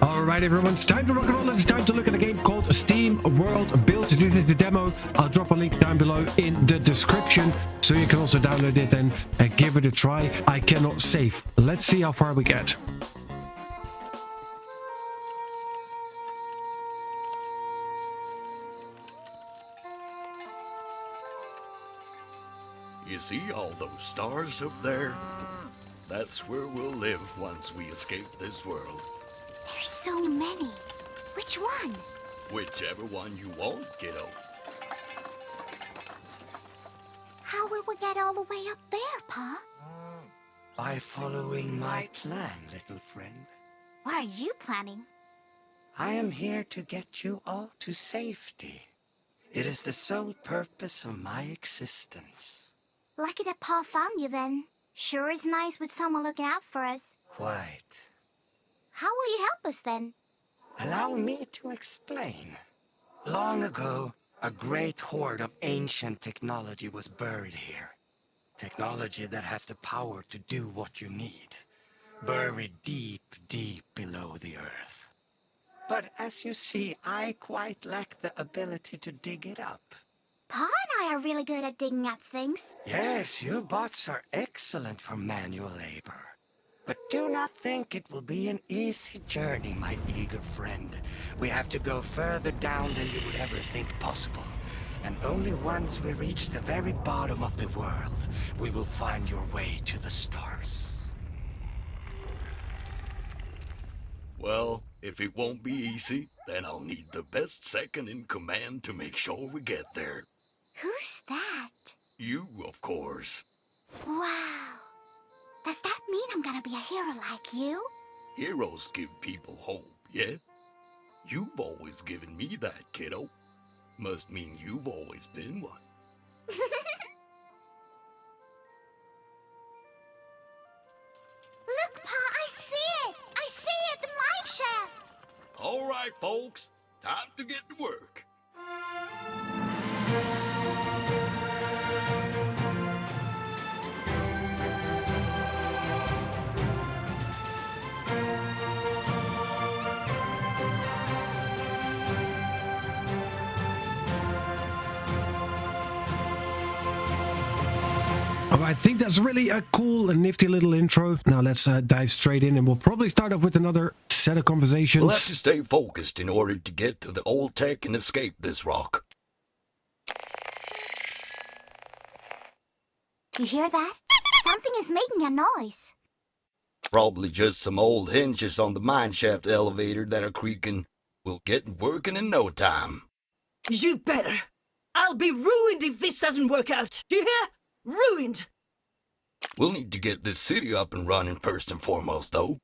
Alright everyone, it's time to rock and roll. It's time to look at a game called SteamWorld Build. This is the demo. I'll drop a link down below in the description so you can also download it and give it a try. I cannot save. Let's see how far we get. You see all those stars up there? That's where we'll live once we escape this world. There's so many. Which one? Whichever one you want, kiddo. How will we get all the way up there, Pa? By following my plan, little friend. What are you planning? I am here to get you all to safety. It is the sole purpose of my existence. Lucky that Pa found you then. Sure is nice with someone looking out for us. Quite. How will you help us then? Allow me to explain. Long ago, a great hoard of ancient technology was buried here. Technology that has the power to do what you need. Buried deep, deep below the earth. But as you see, I quite lack the ability to dig it up. Pa and I are really good at digging up things. Yes, you bots are excellent for manual labor. But do not think it will be an easy journey, my eager friend. We have to go further down than you would ever think possible. And only once we reach the very bottom of the world, we will find your way to the stars. Well, if it won't be easy, then I'll need the best second in command to make sure we get there. Who's that? You, of course. Wow. Does that mean I'm gonna be a hero like you? Heroes give people hope, yeah? You've always given me that, kiddo. Must mean you've always been one. Look, Pa, I see it! I see it, the mine shaft! All right, folks. Time to get to work. I think that's really a cool and nifty little intro. Now let's dive straight in, and we'll probably start off with another set of conversations. We'll have to stay focused in order to get to the old tech and escape this rock. You hear that? Something is making a noise. Probably just some old hinges on the mineshaft elevator that are creaking. We'll get working in no time. You better. I'll be ruined if this doesn't work out. You hear? Ruined. We'll need to get this city up and running first and foremost, though.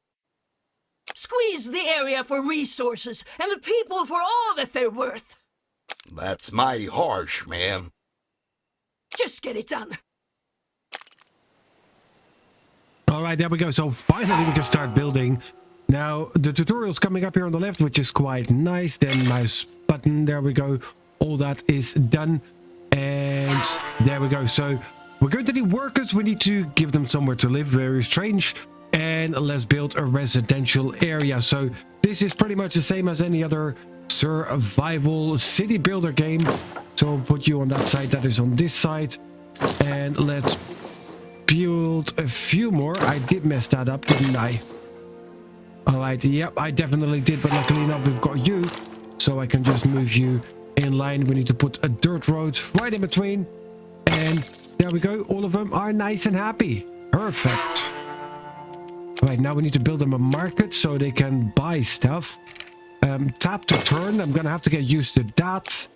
Squeeze the area for resources and the people for all that they're worth. That's mighty harsh, man. Just get it done. Alright, there we go. So finally we can start building. Now, the tutorial's coming up here on the left, which is quite nice. Then mouse button, there we go. All that is done. And there we go. So we're going to need workers. We need to give them somewhere to live. Very strange. And let's build a residential area. So this is pretty much the same as any other survival city builder game. So I'll put you on that side. That is on this side. And let's build a few more. I did mess that up, didn't I? Alright, yep, I definitely did. But luckily enough, we've got you. So I can just move you in line. We need to put a dirt road right in between. And there we go. All of them are nice and happy. Perfect. Right, now we need to build them a market so they can buy stuff. Tap to turn. I'm gonna have to get used to that.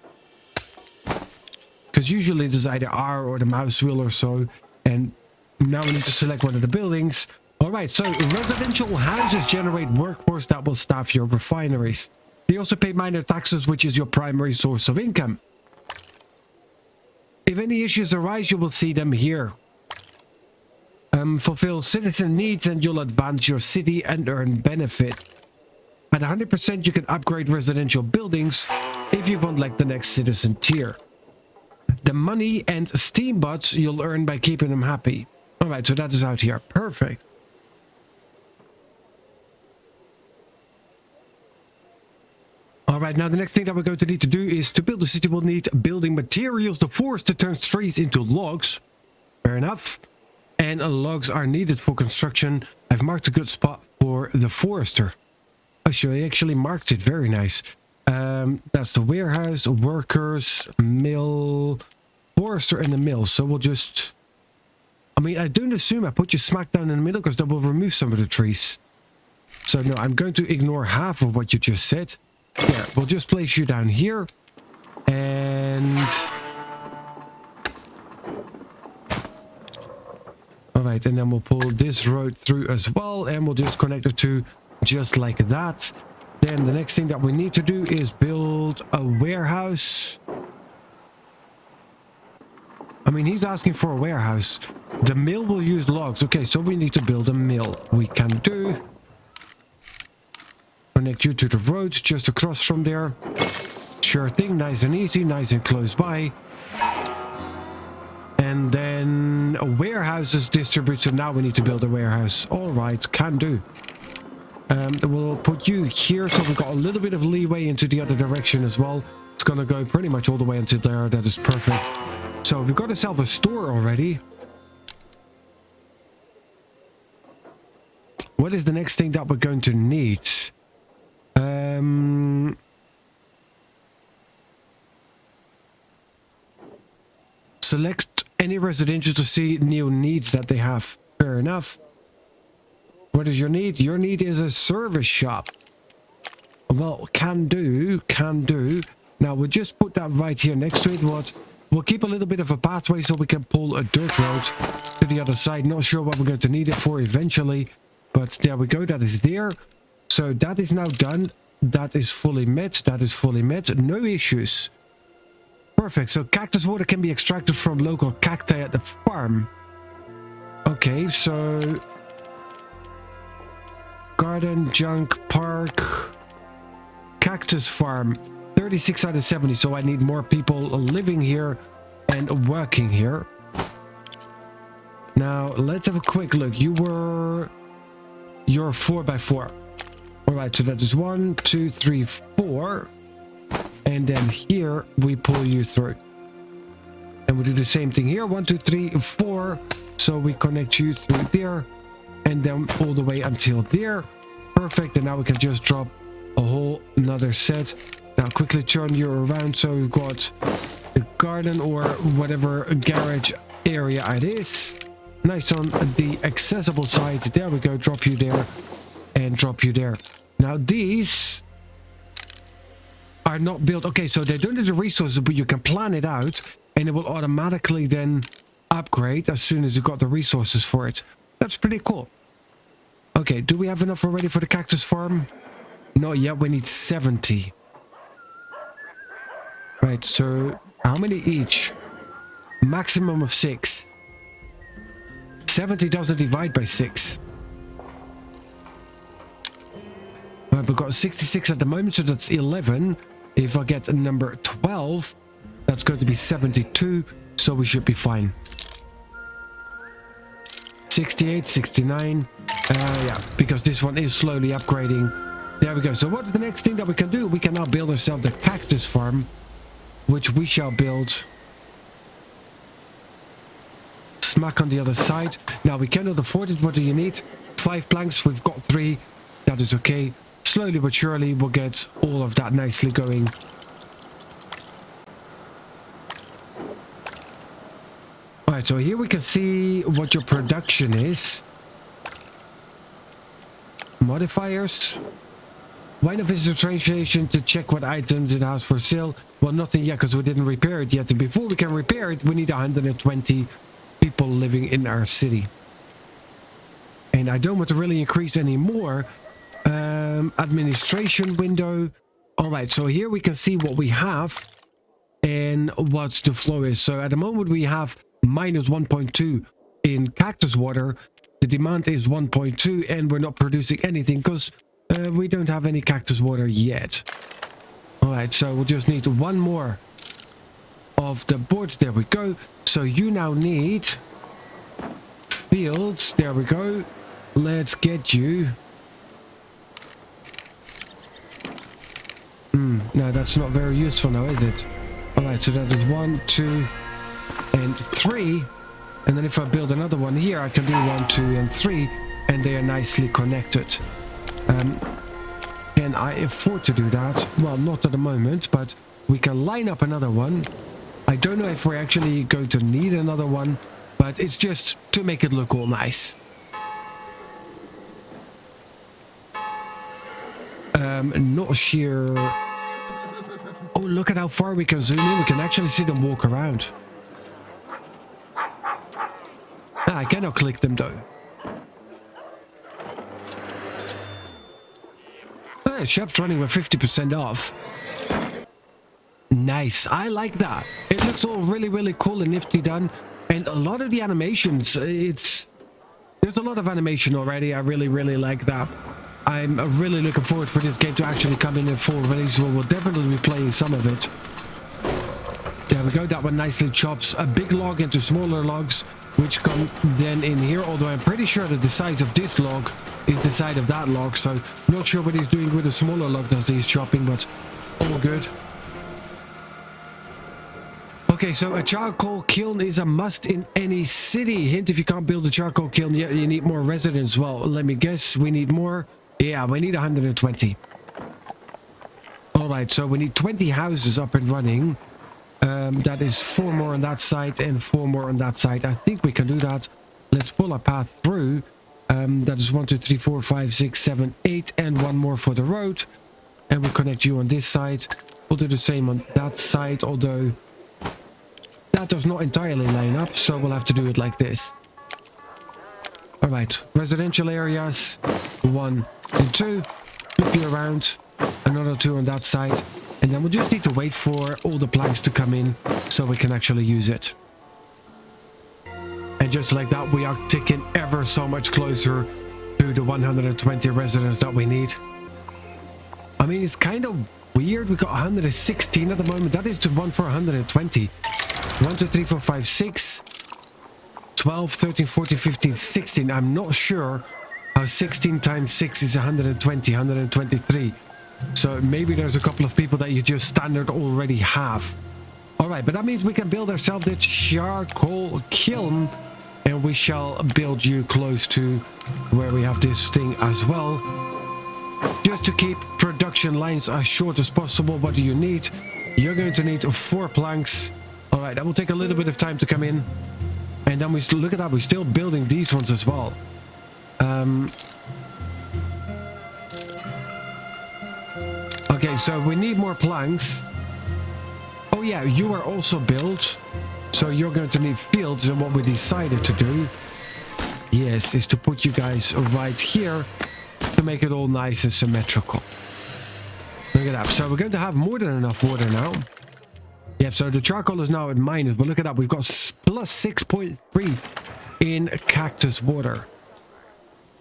Because usually there's either R or the mouse wheel or so. And now we need to select one of the buildings. Alright, so residential houses generate workforce that will staff your refineries. They also pay minor taxes, which is your primary source of income. If any issues arise, you will see them here. Fulfill citizen needs and you'll advance your city and earn benefit. At 100%, you can upgrade residential buildings if you want like the next citizen tier. The money and steambots you'll earn by keeping them happy. Alright, so that is out here. Perfect. All right, now the next thing that we're going to need to do is to build a city, we'll need building materials. The forester turns trees into logs. Fair enough. And logs are needed for construction. I've marked a good spot for the forester. Oh, sure, I actually marked it. Very nice. That's the warehouse, workers, mill, forester, and the mill. So we'll just... I mean, I don't assume I put you smack down in the middle because that will remove some of the trees. So no, I'm going to ignore half of what you just said. Yeah, we'll just place you down here. And... Alright, and then we'll pull this road through as well. And we'll just connect the two just like that. Then the next thing that we need to do is build a warehouse. I mean, he's asking for a warehouse. The mill will use logs. Okay, so we need to build a mill. We can do... Connect you to the road just across from there. Sure thing, nice and easy, nice and close by. And then a warehouse is distributed, so now we need to build a warehouse. All right, can do. We'll put you here, so we've got a little bit of leeway into the other direction as well. It's gonna go pretty much all the way until there. That is perfect. So we've got ourselves a store already. What is the next thing that we're going to need? Select any residential to see new needs that they have. Fair enough. What is your need? Your need is a service shop. Well, can do, can do. Now we'll just put that right here next to it. We'll keep a little bit of a pathway so we can pull a dirt road to the other side. Not sure what we're going to need it for eventually, but there we go. That is there. So that is now done. That is fully met. That is fully met. No issues. Perfect. So cactus water can be extracted from local cacti at the farm. Okay, so... Garden, junk, park... Cactus farm. 36 out of 70. So I need more people living here and working here. Now, let's have a quick look. You're 4x4. Alright, so that is 1, 2, 3, 4. And then here we pull you through. And we do the same thing here. 1, 2, 3, 4. So we connect you through there. And then all the way until there. Perfect. And now we can just drop a whole another set. Now quickly turn you around. So we've got the garden or whatever garage area it is. Nice on the accessible side. There we go. Drop you there. And drop you there. Now these are not built. Okay, so they don't need the resources, but you can plan it out and it will automatically then upgrade as soon as you got the resources for it. That's pretty cool. Okay, do we have enough already for the cactus farm? Not yet, we need 70. Right, so how many each? Maximum of 6. 70 doesn't divide by 6. Right, we've got 66 at the moment, so that's 11. If I get a number 12, that's going to be 72, so we should be fine. 68, 69. Yeah, because this one is slowly upgrading. There we go. So what's the next thing that we can do? We can now build ourselves the cactus farm, which we shall build smack on the other side. Now we cannot afford it. What do you need? 5 planks. We've got 3. That is okay. Slowly but surely we'll get all of that nicely going. Alright, so here we can see what your production is. Modifiers. Wine of visitor train station to check what items it has for sale. Well, nothing yet because we didn't repair it yet. And before we can repair it, we need 120 people living in our city. And I don't want to really increase any more. Administration window. All right, so here we can see what we have and what the flow is. So at the moment we have minus 1.2 in cactus water. The demand is 1.2 and we're not producing anything because we don't have any cactus water yet. All right, so we'll just need one more of the boards. There we go. So you now need fields. There we go. Let's get you No, that's not very useful now, is it? Alright, so that is 1, 2, and 3. And then if I build another one here, I can do 1, 2, and 3. And they are nicely connected. Can I afford to do that? Well, not at the moment, but we can line up another one. I don't know if we're actually going to need another one, but it's just to make it look all nice. Not sure. Oh, look at how far we can zoom in. We can actually see them walk around. I cannot click them though. Shop's running with 50% off. Nice. I like that. It looks all really, really cool and nifty done. And a lot of the animations, there's a lot of animation already. I really, really like that. I'm really looking forward for this game to actually come in full release. We'll definitely be playing some of it. There we go. That one nicely chops a big log into smaller logs, which come then in here. Although I'm pretty sure that the size of this log is the size of that log. So not sure what he's doing with the smaller log that he's chopping, but all good. Okay, so a charcoal kiln is a must in any city. Hint, if you can't build a charcoal kiln yet, you need more residents. Well, let me guess, we need more. Yeah, we need 120. Alright, so we need 20 houses up and running. That is 4 more on that side and 4 more on that side. I think we can do that. Let's pull a path through. That is 1, 2, 3, 4, 5, 6, 7, 8, and 1 more for the road. And we'll connect you on this side. We'll do the same on that side, although that does not entirely line up, so we'll have to do it like this. Alright, residential areas, 1 and 2, flip you around, another 2 on that side, and then we'll just need to wait for all the planks to come in so we can actually use it. And just like that, we are ticking ever so much closer to the 120 residents that we need. I mean, it's kind of weird. We got 116 at the moment. That is the one for 120. 1, 2, 3, 4, 5, 6, 12, 13, 14, 15, 16. I'm not sure how 16 times 6 is 120, 123. So maybe there's a couple of people that you just standard already have. Alright, but that means we can build ourselves this charcoal kiln. And we shall build you close to where we have this thing as well. Just to keep production lines as short as possible. What do you need? You're going to need 4 planks. Alright, that will take a little bit of time to come in. And then we look at that, we're still building these ones as well. Okay, so we need more planks. Oh yeah, you are also built. So you're going to need fields, and what we decided to do, yes, is to put you guys right here to make it all nice and symmetrical. Look at that. So we're going to have more than enough water now. Yep, so the charcoal is now at minus, but look at that. We've got plus 6.3 in cactus water.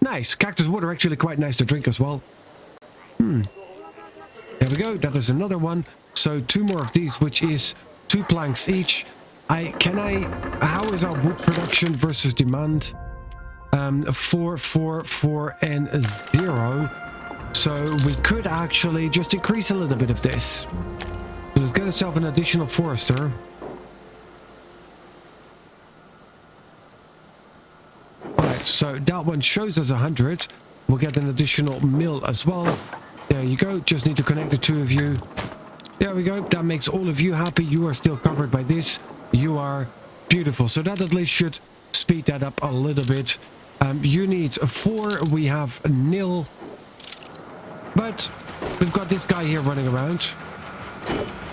Nice. Cactus water actually quite nice to drink as well. There we go. That is another one. So 2 more of these, which is 2 planks each. How is our wood production versus demand? 4, 4, 4, and 0. So we could actually just increase a little bit of this. So let's get ourselves an additional forester. Alright, so that one shows us 100. We'll get an additional mill as well. There you go. Just need to connect the 2 of you. There we go. That makes all of you happy. You are still covered by this. You are beautiful. So that at least should speed that up a little bit. You need 4. We have 0. But we've got this guy here running around.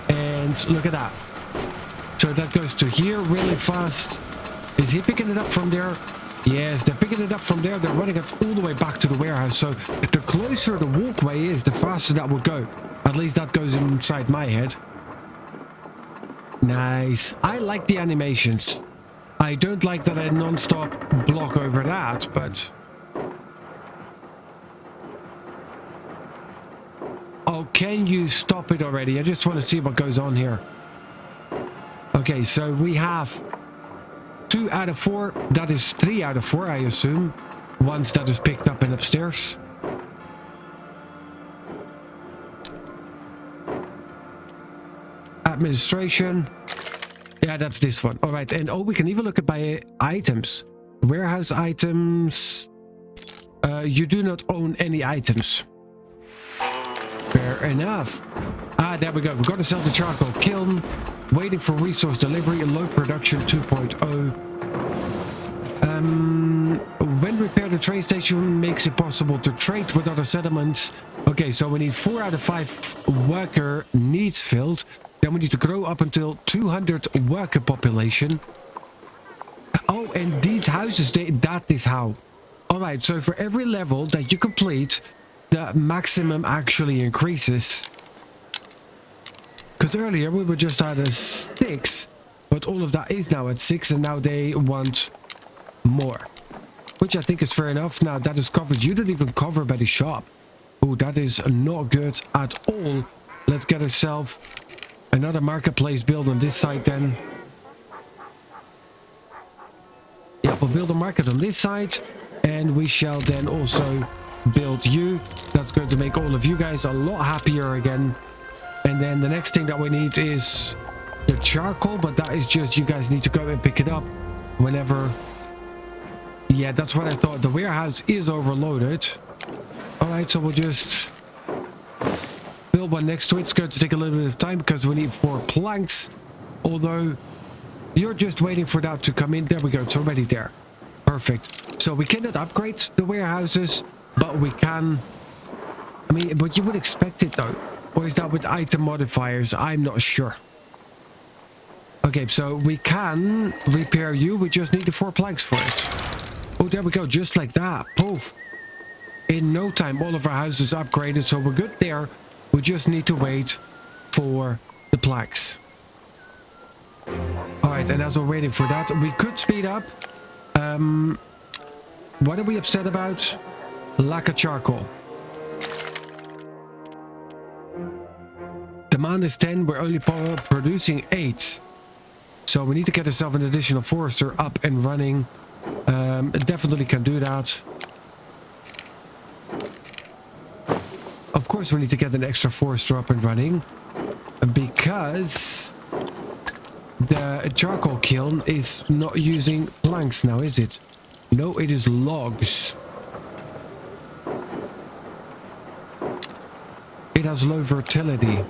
And look at that. So that goes to here really fast. Is he picking it up from there? Yes, they're picking it up from there. They're running it all the way back to the warehouse. So the closer the walkway is, the faster that will go. At least that goes inside my head. Nice. I like the animations. I don't like that I non-stop block over that, but... Oh, can you stop it already? I just want to see what goes on here. Okay, so we have 2 out of 4. That is 3 out of 4, I assume. Once that is picked up and upstairs. Administration. Yeah, that's this one. All right, and oh, we can even look at by items. Warehouse items. You do not own any items. Fair enough. Ah, there we go. We're going to sell the charcoal kiln. Waiting for resource delivery. Low production 2.0. When repair the train station makes it possible to trade with other settlements. Okay, so we need 4 out of 5 worker needs filled. Then we need to grow up until 200 worker population. Oh, and these houses, that is how. Alright, so for every level that you complete, the maximum actually increases. Because earlier we were just at a 6, but all of that is now at 6, and now they want more. Which I think is fair enough. Now that is covered. You didn't even cover by the shop. Oh, that is not good at all. Let's get ourselves another marketplace built on this side then. Yeah, we'll build a market on this side. And we shall then also build you. That's going to make all of you guys a lot happier again. And then the next thing that we need is the charcoal. But that is just you guys need to go and pick it up whenever. Yeah, that's what I thought. The warehouse is overloaded. Alright, so we'll just build one next to it. It's going to take a little bit of time because we need 4 planks. Although you're just waiting for that to come in. There we go. It's already there. Perfect. So we cannot upgrade the warehouses, but we can. I mean, but you would expect it though. Or is that with item modifiers? I'm not sure. Okay, so we can repair you. We just need the 4 planks for it. Oh, there we go. Just like that. Poof. In no time, all of our houses upgraded. So we're good there. We just need to wait for the planks. Alright, and as we're waiting for that, we could speed up. What are we upset about? Lack of charcoal. Demand is 10. We're only producing 8. So we need to get ourselves an additional forester up and running. Definitely can do that. Of course we need to get an extra forester up and running. Because the charcoal kiln is not using planks now, is it? No, it is logs. It has low fertility.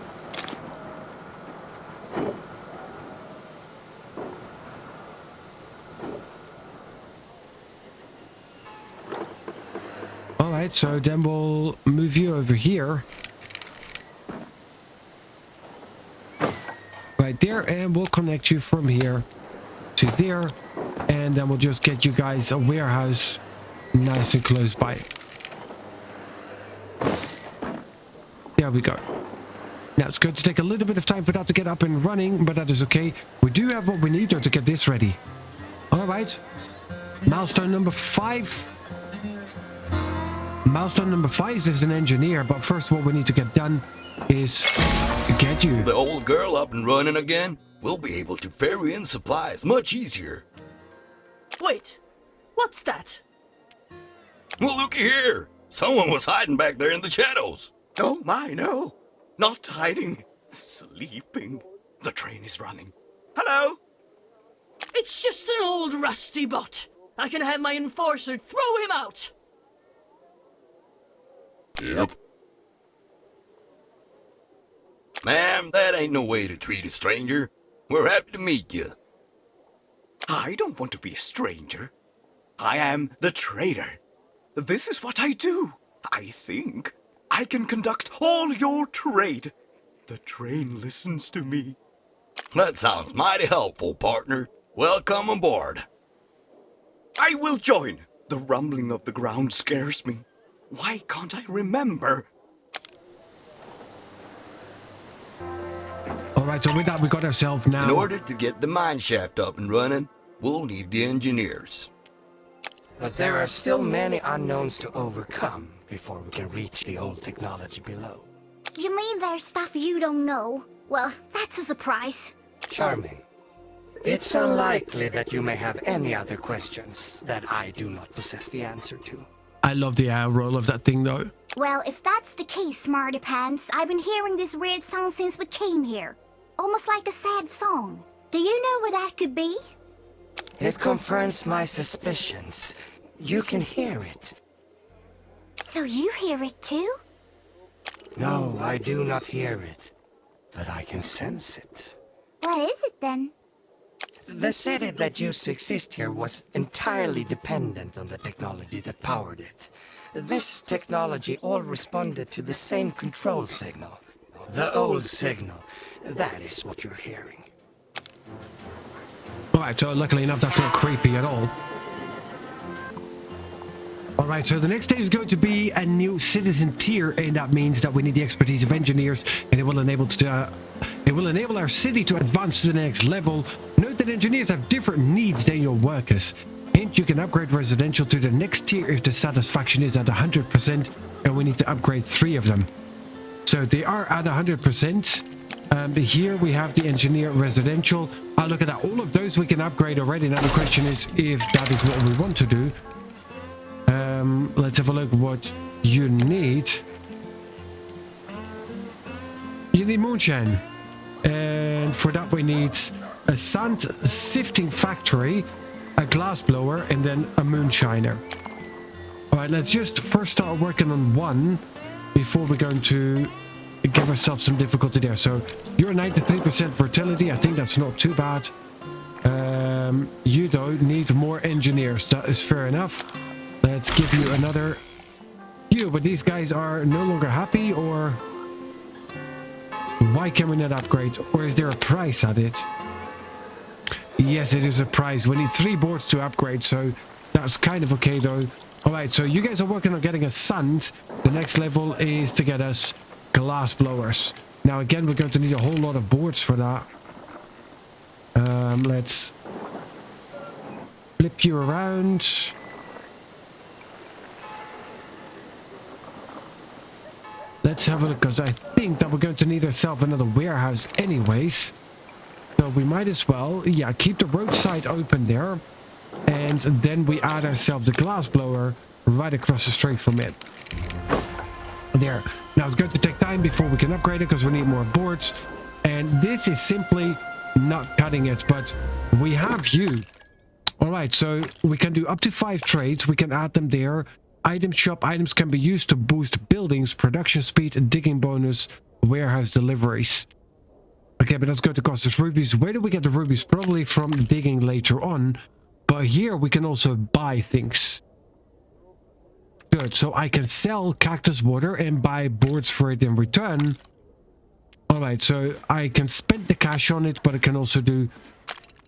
Alright, so then we'll move you over here. Right there, and we'll connect you from here to there. And then we'll just get you guys a warehouse nice and close by. There we go. Now it's going to take a little bit of time for that to get up and running, but that is okay. We do have what we need though to get this ready. Alright. Milestone number 5. Milestone number 5 is an engineer, but first what we need to get done is get you. The old girl up and running again? We'll be able to ferry in supplies much easier. Wait, what's that? Well, looky here. Someone was hiding back there in the shadows. Oh my, no. Not hiding. Sleeping. The train is running. Hello? It's just an old rusty bot. I can have my enforcer throw him out. Yep. Ma'am, that ain't no way to treat a stranger. We're happy to meet you. I don't want to be a stranger. I am the trader. This is what I do. I think I can conduct all your trade. The train listens to me. That sounds mighty helpful, partner. Welcome aboard. I will join. The rumbling of the ground scares me. Why can't I remember? Alright, so with that we got ourselves now. In order to get the mine shaft up and running, we'll need the engineers. But there are still many unknowns to overcome before we can reach the old technology below. You mean there's stuff you don't know? Well, that's a surprise. Charming. It's unlikely that you may have any other questions that I do not possess the answer to. I love the roll of that thing though. Well, if that's the case, Smarty Pants, I've been hearing this weird sound since we came here. Almost like a sad song. Do you know what that could be? It confirms my suspicions. You can hear it. So you hear it too? No, I do not hear it. But I can sense it. What is it then? The city that used to exist here was entirely dependent on the technology that powered it. This technology all responded to the same control signal. The old signal. That is what you're hearing. Alright, so luckily enough, that's not creepy at all. Alright, so the next stage is going to be a new citizen tier, and that means that we need the expertise of engineers, and it will enable our city to advance to the next level. Note that engineers have different needs than your workers, and you can upgrade residential to the next tier if the satisfaction is at 100%, and we need to upgrade 3 of them. So they are at 100%. Here we have the engineer residential. Look at that, all of those we can upgrade already. Now the question is if that is what we want to do. Let's have a look what you need. You need moonshine, and for that we need a sand sifting factory, a glass blower, and then a moonshiner. All right, let's just first start working on one before we're going to give ourselves some difficulty there. So you're 93% fertility. I think that's not too bad. You don't need more engineers. That is fair enough. Let's give you another few, but these guys are no longer happy, or why can we not upgrade? Or is there a price at it? Yes, it is a price. We need 3 boards to upgrade, so that's kind of okay though. Alright, so you guys are working on getting us sand. The next level is to get us glass blowers. Now again, we're going to need a whole lot of boards for that. Let's flip you around. Let's have a look, because I think that we're going to need ourselves another warehouse anyways. So we might as well, yeah, keep the roadside open there. And then we add ourselves the glass blower right across the street from it. There. Now it's going to take time before we can upgrade it, because we need more boards. And this is simply not cutting it, but we have you. Alright, so we can do up to 5 trades. We can add them there. Item shop. Items can be used to boost buildings, production speed, digging bonus, warehouse deliveries. Okay, but that's going to cost us rubies. Where do we get the rubies? Probably from digging later on. But here we can also buy things. Good, so I can sell cactus water and buy boards for it in return. Alright, so I can spend the cash on it, but I can also do...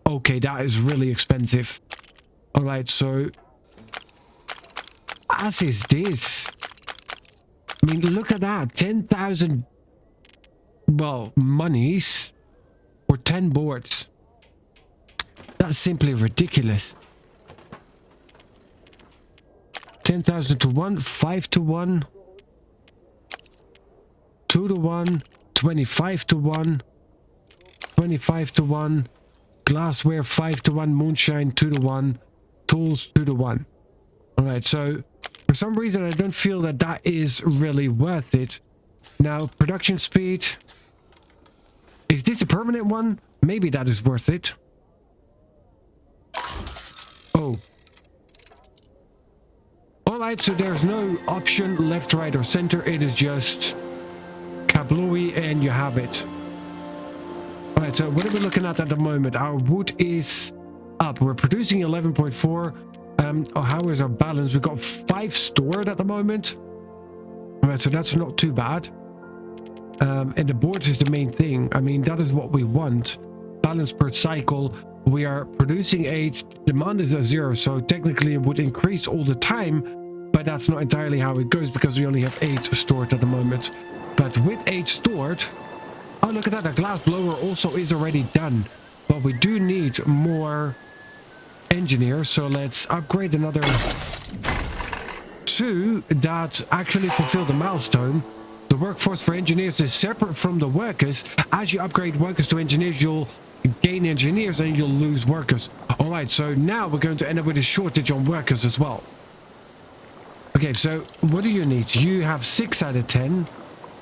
Okay, that is really expensive. Alright, so... As is this. I mean, look at that. 10,000... Well, monies for 10 boards. That's simply ridiculous. 10,000 to 1, 5 to 1, 2 to 1, 25 to 1, 25 to 1, glassware 5 to 1, moonshine 2 to 1, tools 2 to 1. Alright, so for some reason I don't feel that that is really worth it. Now, production speed. Is this a permanent one? Maybe that is worth it. Oh. Alright, so there's no option left, right, or center. It is just kablooey and you have it. Alright, so what are we looking at the moment? Our wood is up. We're producing 11.4. How is our balance? We've got 5 stored at the moment. Alright, so that's not too bad. And the boards is the main thing. I mean, that is what we want. Balance per cycle. We are producing 8. Demand is at 0, so technically it would increase all the time. But that's not entirely how it goes, because we only have 8 stored at the moment. But with 8 stored... Oh, look at that. The glass blower also is already done. But we do need more engineers. So let's upgrade another 2 that actually fulfill the milestone. The workforce for engineers is separate from the workers. As you upgrade workers to engineers, you'll gain engineers and you'll lose workers. Alright, so now we're going to end up with a shortage on workers as well. Okay, so what do you need? You have 6 out of 10.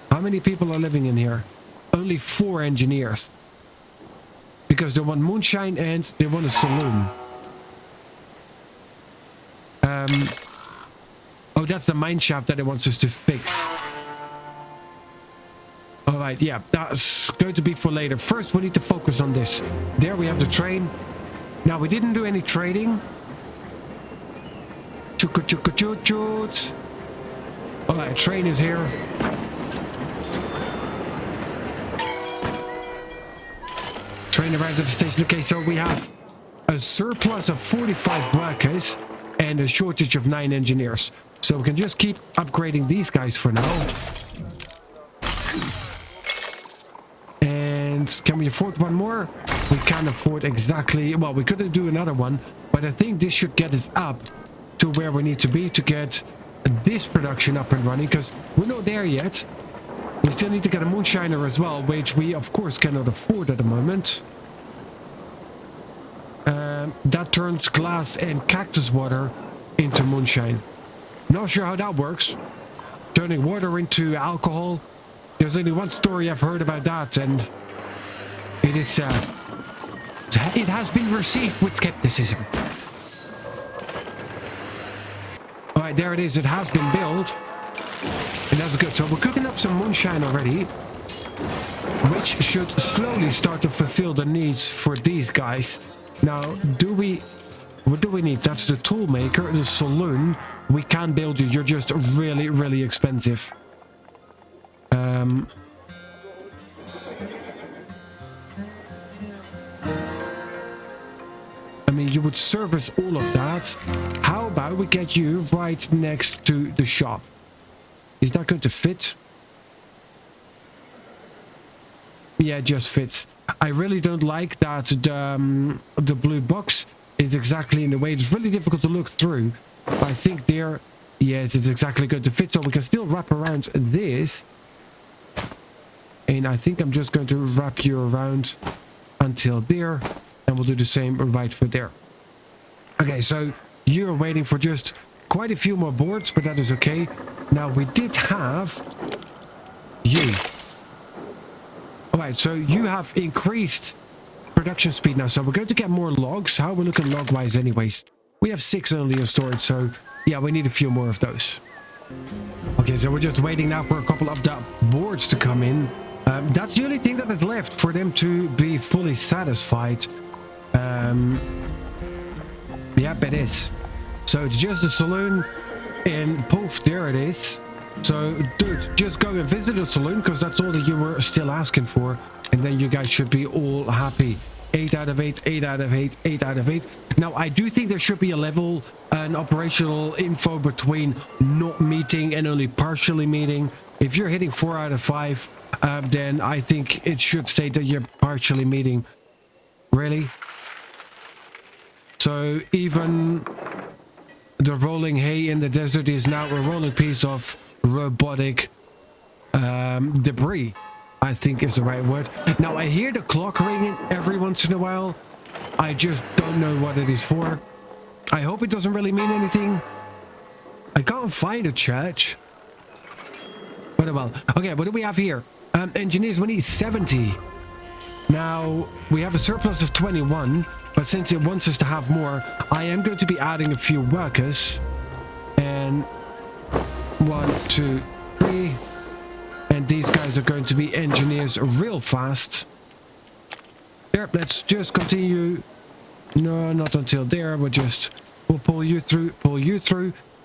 How many people are living in here? Only 4 engineers. because they want moonshine and they want a saloon. Oh, that's the mine shaft that it wants us to fix. All right, yeah, that's going to be for later. First, we need to focus on this. There we have the train. Now, we didn't do any trading. Choo-choo-choo-choo-choo. All right, train is here. Train arrived at the station. Okay, so we have a surplus of 45 workers and a shortage of 9 engineers. So we can just keep upgrading these guys for now. And can we afford one more? We can't afford exactly... Well, we couldn't do another one, but I think this should get us up to where we need to be to get this production up and running, because we're not there yet. We still need to get a moonshiner as well, which we of course cannot afford at the moment. That turns glass and cactus water into moonshine. Not sure how that works. Turning water into alcohol. There's only one story I've heard about that, and it is it has been received with skepticism. Alright, there it is. It has been built. And that's good. So we're cooking up some moonshine already, which should slowly start to fulfill the needs for these guys. Now, what do we need? That's the tool maker, the saloon. We can't build you. You're just really, really expensive. I mean, you would service all of that. How about we get you right next to the shop? Is that going to fit? Yeah, it just fits. I really don't like that the blue box is exactly in the way. It's really difficult to look through. But I think there, yes, it's exactly going to fit. So we can still wrap around this. And I think I'm just going to wrap you around until there. And we'll do the same right for there. Okay, so you're waiting for just quite a few more boards, but that is okay. Now, we did have you. Alright, so you have increased production speed now. So we're going to get more logs. How are we looking log-wise anyways? We have 6 only in storage, so yeah, we need a few more of those. Okay, so we're just waiting now for a couple of the boards to come in. That's the only thing that is left for them to be fully satisfied. Yep, it is. So it's just the saloon, and poof, there it is. So, dude, just go and visit the saloon, because that's all that you were still asking for. And then you guys should be all happy. 8 out of 8, 8 out of 8, 8 out of 8. Now, I do think there should be a level, an operational info between not meeting and only partially meeting. If you're hitting 4 out of 5, then I think it should state that you're partially meeting. Really? So, even the rolling hay in the desert is now a rolling piece of robotic debris, I think is the right word. Now, I hear the clock ringing every once in a while. I just don't know what it is for. I hope it doesn't really mean anything. I can't find a church. But well. Okay, what do we have here? Engineers, we need 70. Now, we have a surplus of 21. But since it wants us to have more, I am going to be adding a few workers. And 1, 2, 3. And these guys are going to be engineers real fast. There, let's just continue. No, not until there. We'll pull you through,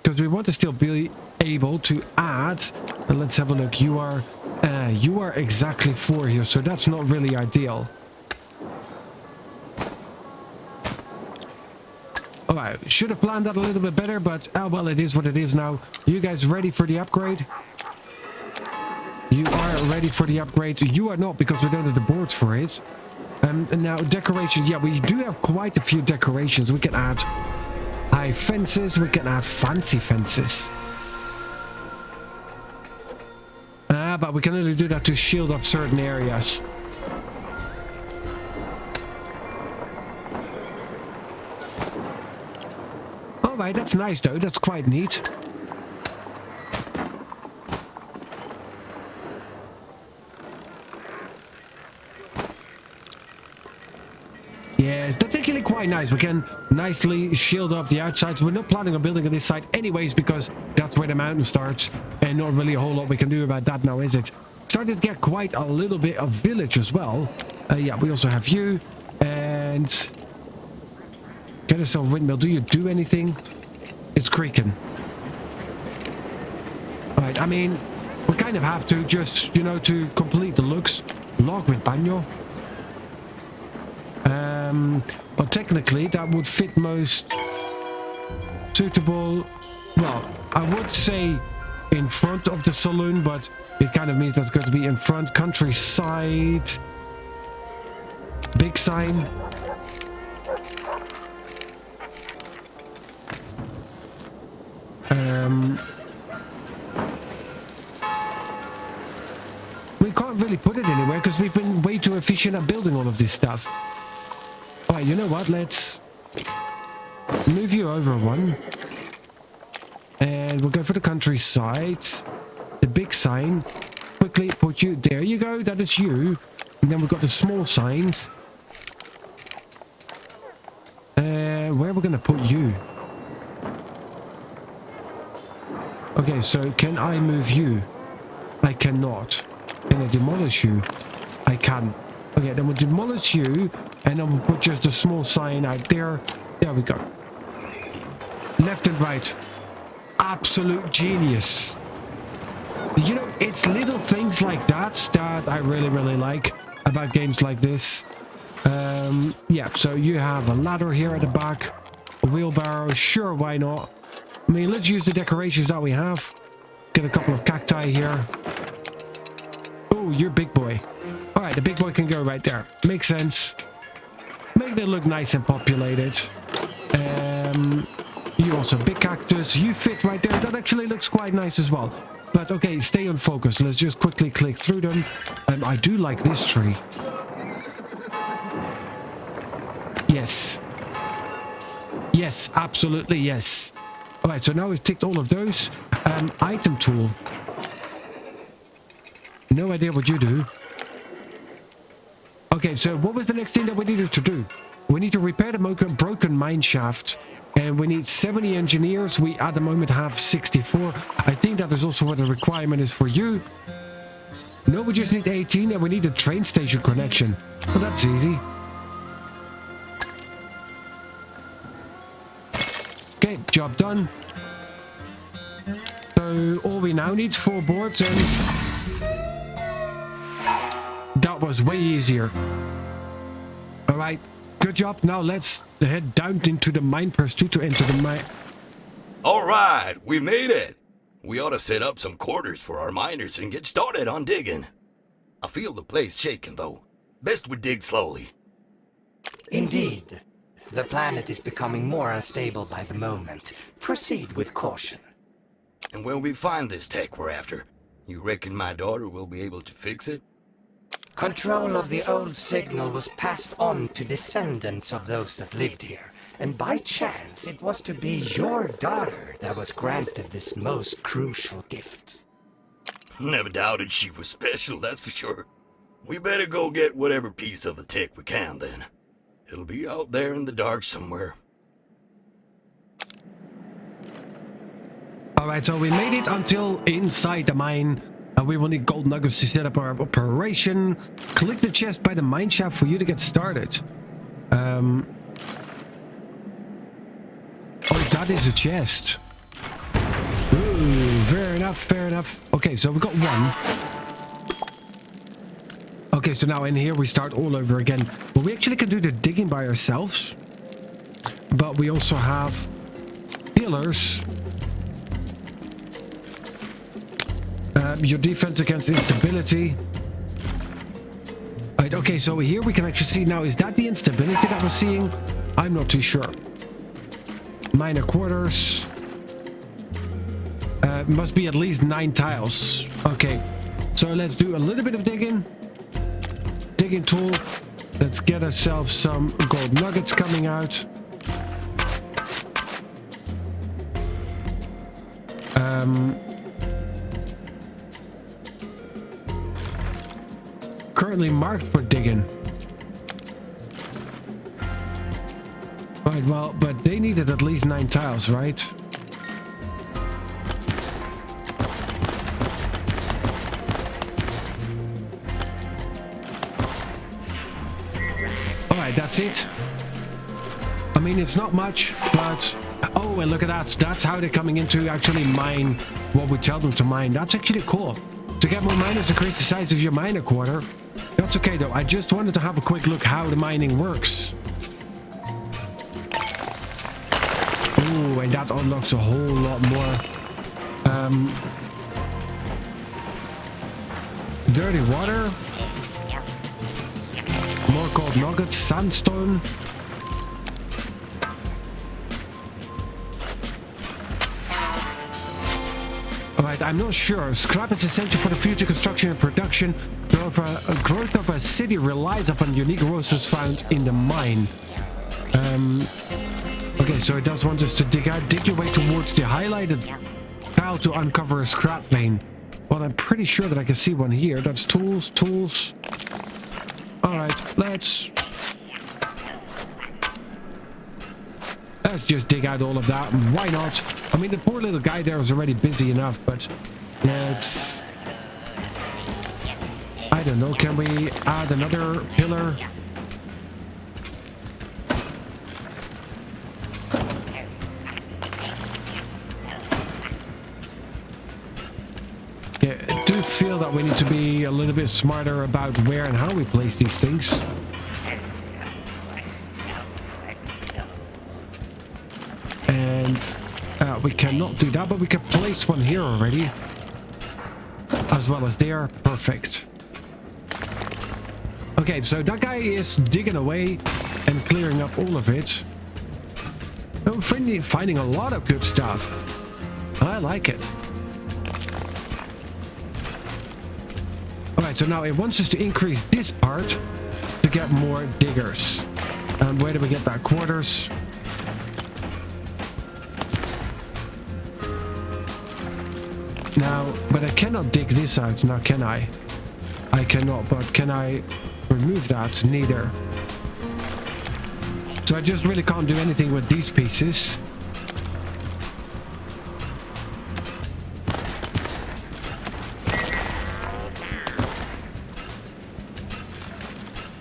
because we want to still be able to add. And let's have a look. You are exactly 4 here, so that's not really ideal. Alright, should have planned that a little bit better, but well, it is what it is now. You guys ready for the upgrade? You are ready for the upgrade. You are not, because we don't have the boards for it. And now, decorations. Yeah, we do have quite a few decorations. We can add high fences. We can add fancy fences. But we can only do that to shield up certain areas. Alright, that's nice though. That's quite neat. Yes, that's actually quite nice. We can nicely shield off the outsides. We're not planning on building on this side anyways, because that's where the mountain starts, and not really a whole lot we can do about that now, is it? Started to get quite a little bit of village as well. Yeah, we also have you, and get us a windmill. Do you do anything? It's creaking. Right, I mean, we kind of have to just, you know, to complete the looks. Log with banyo. But technically that would fit most suitable. Well, I would say in front of the saloon, but it kind of means that's going to be in front. Countryside. Big sign. We can't really put it anywhere because we've been way too efficient at building all of this stuff. Alright, you know what? Let's move you over one. And we'll go for the countryside. The big sign. Quickly put you... There you go. That is you. And then we've got the small signs. Where are we going to put you? Okay, so can I move you? I cannot. Can I demolish you? I can. Okay, then we'll demolish you, and then we'll put just a small sign out there. There we go. Left and right. Absolute genius. You know, it's little things like that that I really, really like about games like this. Yeah, so you have a ladder here at the back. A wheelbarrow. Sure, why not? I mean, let's use the decorations that we have. Get a couple of cacti here. Oh, you're big boy. Alright, the big boy can go right there. Makes sense. Make it look nice and populated. You also big cactus. You fit right there. That actually looks quite nice as well. But okay, stay on focus. Let's just quickly click through them. I do like this tree. Yes. Yes, absolutely yes. Alright, so now we've ticked all of those. Item tool. No idea what you do. Okay, so what was the next thing that we needed to do? We need to repair the broken mine shaft. And we need 70 engineers. We at the moment have 64. I think that is also what the requirement is for you. No, we just need 18 and we need a train station connection. Well, that's easy. Okay, job done. So all we now need is 4 boards, and that was way easier. Alright, good job. Now let's head down into the mine pursuit to enter the mine. Alright, we made it. We ought to set up some quarters for our miners and get started on digging. I feel the place shaking though. Best we dig slowly. Indeed. The planet is becoming more unstable by the moment. Proceed with caution. And when we find this tech we're after, you reckon my daughter will be able to fix it? Control of the old signal was passed on to descendants of those that lived here, and by chance it was to be your daughter that was granted this most crucial gift. Never doubted she was special, that's for sure. We better go get whatever piece of the tech we can then. It'll be out there in the dark somewhere. Alright, so we made it until inside the mine. We will need gold nuggets to set up our operation. Click the chest by the mine shaft for you to get started. Oh, that is a chest. Ooh, fair enough, fair enough. Okay, so we got one. Okay, so now in here we start all over again. Well, we actually can do the digging by ourselves. But we also have pillars. Your defense against instability. Right, okay, so here we can actually see now, is that the instability that we're seeing? I'm not too sure. Minor quarters. Must be at least 9 tiles. Okay, so let's do a little bit of digging. Digging tool. Let's get ourselves some gold nuggets coming out. Currently marked for digging. Right, well, but they needed at least 9 tiles, right? Alright, that's it. I mean, it's not much, but... Oh, and look at that. That's how they're coming in to actually mine what we tell them to mine. That's actually cool. To get more miners, increase the size of your miner quarter. That's okay, though. I just wanted to have a quick look how the mining works. Ooh, and that unlocks a whole lot more. Dirty water. More gold nuggets, sandstone. Alright, I'm not sure. Scrap is essential for the future construction and production. The growth of a city relies upon unique resources found in the mine. Okay, so it does want us to dig your way towards the highlighted tile to uncover a scrap vein. Well, I'm pretty sure that I can see one here. That's tools, tools. Alright, let's just dig out all of that. Why not? I mean, the poor little guy there was already busy enough, but let's... I don't know, can we add another pillar? Yeah, I do feel that we need to be a little bit smarter about where and how we place these things. And we cannot do that, but we can place one here already. As well as there. Perfect. Okay, so that guy is digging away and clearing up all of it. I'm finding a lot of good stuff. I like it. Alright, so now it wants us to increase this part to get more diggers. And where do we get that? Quarters. Now, but I cannot dig this out now, can I? I cannot, but can I remove that? Neither. So I just really can't do anything with these pieces.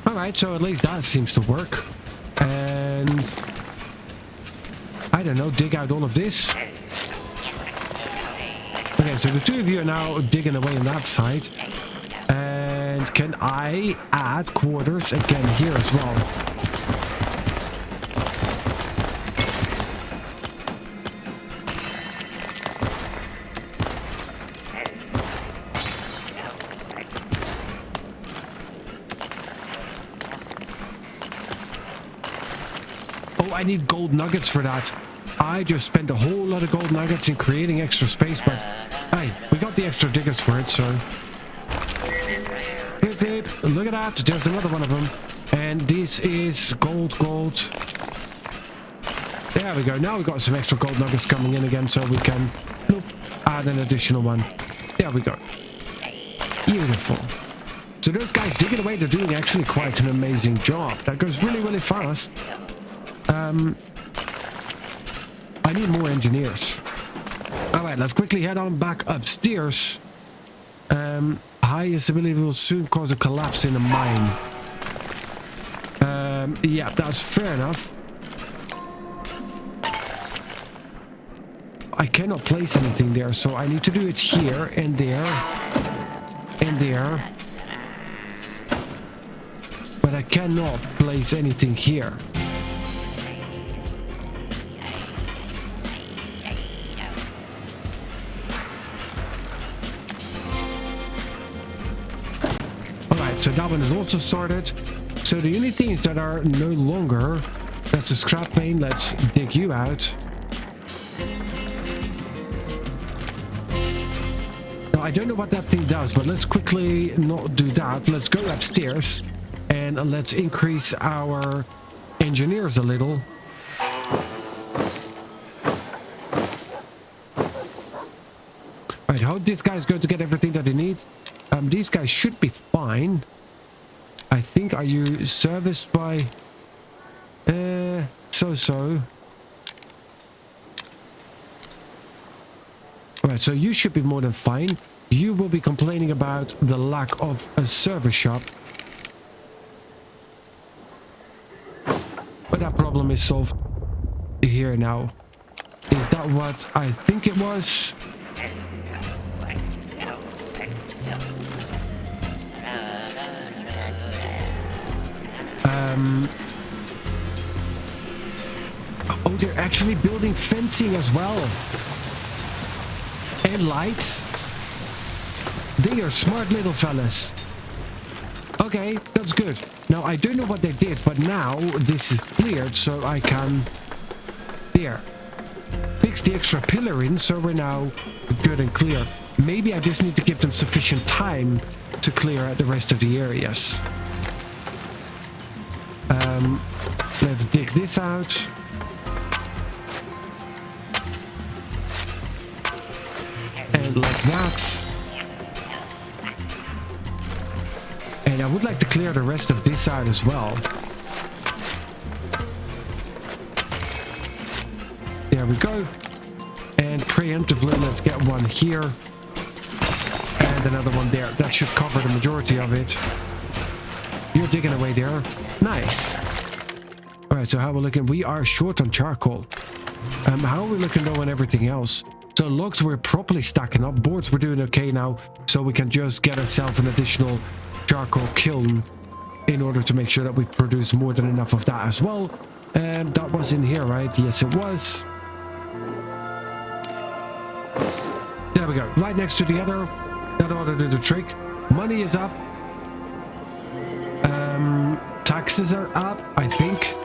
Alright, so at least that seems to work. And... I don't know, dig out all of this. Okay, so the two of you are now digging away on that side. And can I add quarters again here as well? Oh, I need gold nuggets for that. I just spent a whole lot of gold nuggets in creating extra space, but hey, we got the extra diggers for it, so... Look at that, there's another one of them. And this is gold, gold. There we go, now we've got some extra gold nuggets coming in again, so we can add an additional one. There we go. Beautiful. So those guys digging away, they're doing actually quite an amazing job. That goes really, really fast. I need more engineers. Alright, let's quickly head on back upstairs. High instability will soon cause a collapse in a mine. Yeah, that's fair enough. I cannot place anything there, so I need to do it here and there. And there. But I cannot place anything here. So that one is also sorted. So the only things that are no longer, that's a scrap vein. Let's dig you out. Now I don't know what that thing does, but let's quickly not do that. Let's go upstairs and let's increase our engineers a little. Right, I hope this guy's going to get everything that he needs. These guys should be fine. I think, are you serviced by... so. Alright, so you should be more than fine. You will be complaining about the lack of a service shop. But that problem is solved here now. Is that what I think it was? Oh, they're actually building fencing as well. And lights. They are smart little fellas. Okay, that's good. Now, I don't know what they did, but now this is cleared, so I can... There. Fix the extra pillar in, so we're now good and clear. Maybe I just need to give them sufficient time to clear out the rest of the areas. Let's dig this out. And like that. And I would like to clear the rest of this out as well. There we go. And preemptively, let's get one here. And another one there. That should cover the majority of it. You're digging away there. Nice. Alright, so how are we looking? We are short on charcoal. How are we looking though on everything else? So logs we're properly stacking up. Boards we're doing okay now. So we can just get ourselves an additional charcoal kiln in order to make sure that we produce more than enough of that as well. And that was in here, right? Yes, it was. There we go. Right next to the other. That ought to do the trick. Money is up. Taxes are up, I think.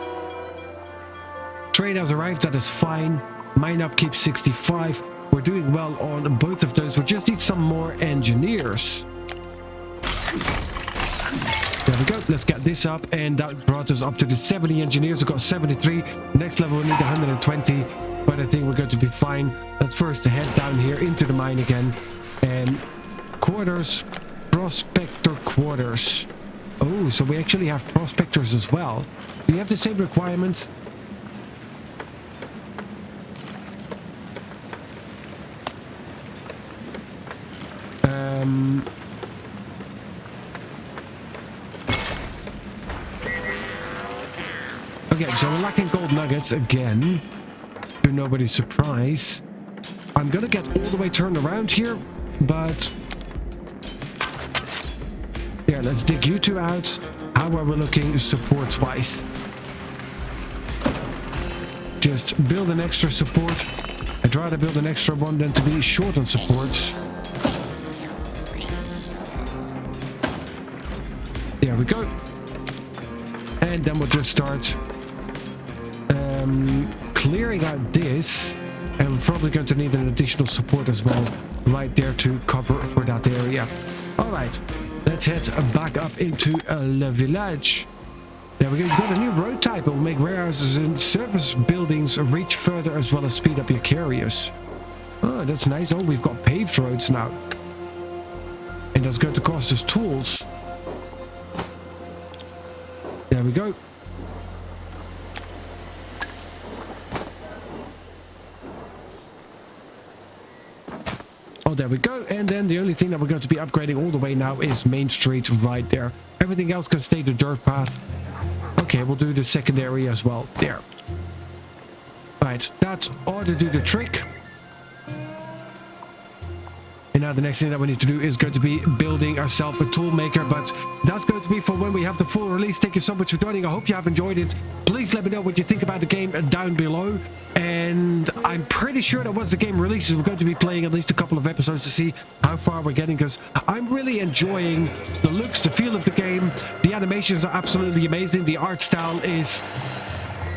Trade has arrived. That is fine. Mine upkeep 65. We're doing well on both of those. We just need some more engineers. There we go. Let's get this up. And that brought us up to the 70 engineers. We've got 73. Next level we need 120. But I think we're going to be fine. Let's first head down here into the mine again. And quarters. Prospector quarters. Oh, so we actually have prospectors as well. Do you have the same requirements? Okay, so we're lacking gold nuggets again. To nobody's surprise. I'm gonna get all the way turned around here, but... Yeah, let's dig you two out. How are we looking support-wise? Just build an extra support. I'd rather build an extra one than to be short on supports. There we go. And then we'll just start clearing out this. And we're probably going to need an additional support as well right there to cover for that area. Alright, let's head back up into Le Village. There we go. You've got a new road type. It will make warehouses and service buildings reach further as well as speed up your carriers. Oh, that's nice. Oh, we've got paved roads now. And that's going to cost us tools. There we go. Oh, there we go. And then the only thing that we're going to be upgrading all the way now is Main Street right there. Everything else can stay the dirt path. Okay, we'll do the secondary as well. There. Right, that ought to do the trick. And now the next thing that we need to do is going to be building ourselves a tool maker, but that's going to be for when we have the full release. Thank you so much for joining. I hope you have enjoyed it. Please let me know what you think about the game down below. And I'm pretty sure that once the game releases, we're going to be playing at least a couple of episodes to see how far we're getting, because I'm really enjoying the looks, the feel of the game. The animations are absolutely amazing. The art style is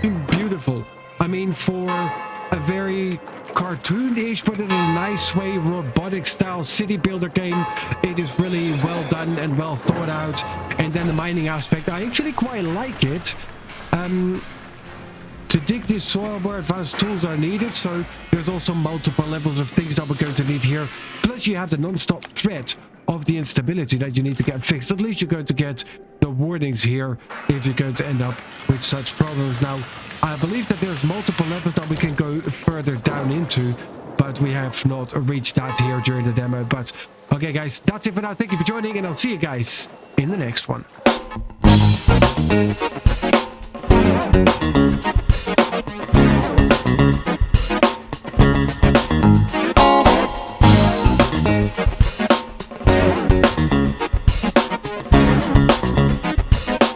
beautiful. I mean, for a very cartoonish, but in a nice way, robotic style city builder game, it is really well done and well thought out. And then the mining aspect, I actually quite like it. To dig this soil, more advanced tools are needed, so there's also multiple levels of things that we're going to need here. Plus you have the non-stop threat of the instability that you need to get fixed. At least you're going to get the warnings here if you're going to end up with such problems. Now, I believe that there's multiple levels that we can go further down into, but we have not reached that here during the demo. But okay, guys, that's it for now. Thank you for joining, and I'll see you guys in the next one.